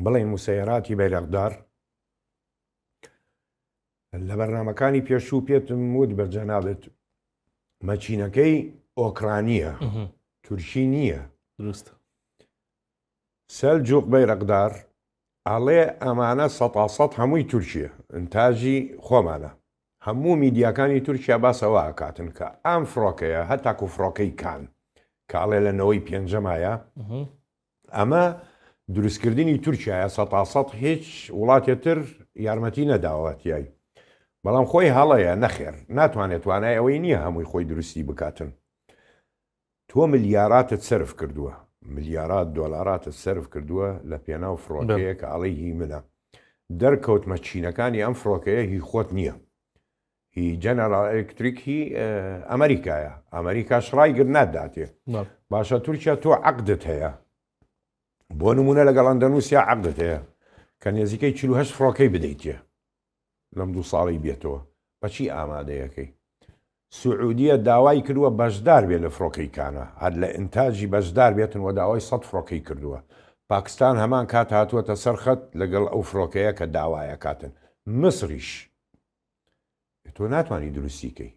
بڵێن موسەیەراتی بەیرەقدار لە بەرنامەکانی پێشوو پێتم وت بەرجەنابێت مەچینەکەی ئۆکرانیە تورکی نییە. دروستە. سەلجوق بەیرەقدار ئاڵێ ئەمانە ١٠٠ هەمووی تورکیە ئنتاژی خۆمانە. هەموو میدیاکانی تورکیا باسەوە ئاکاتن کە ئەم فڕۆکەیە هەتاکو فڕۆکەی کان کاڵێ لەنەوەی پێنجەمایە ئەمە دروستکردنی تورکایە ١٠٠ هیچ وڵاتێتر یارمەتی نەداوەتیایی. بەڵام خۆی هەڵەیە نەخێر ناتوانێت توانای ئەوەی نییە هەمووی خۆی دروستی بکاتن. تۆ ملیاراتت سرف کردووە ملیارات دۆلاراتت سرف کردووە لە پێناو فڕۆکەیە کە ئەڵی هی منە دەرکەوت مەچینەکانی ئەم فڕۆکەیە هی خۆت نییە. هی جەنەرال ئەلکتریک هی ئەمریکایە ئەمریکا شڕای گر ناداتێ باشە تورکیا تۆ عەقدت هەیە بۆ نمونە لەگەڵ ئەندەنووسیا عەقدت هەیە کە نێزیکەی 48 فڕۆکەی بدەیتێ لەم 2 ساڵی بێتەوە بەچی ئامادەیەکەی. سعودیە داوای کردووە بەشدار بێت لە فڕۆکەی کانە هەر لە ئینتاژی بەشدار بێتن و داوای 100 فڕۆکەی کردووە. پاکستان هەمان کات هاتووەتە سەرخەت لەگەڵ ئەو فڕۆکەیە کە داوایە کاتن. مسریش تۆ ناتوانانی دروستیکەی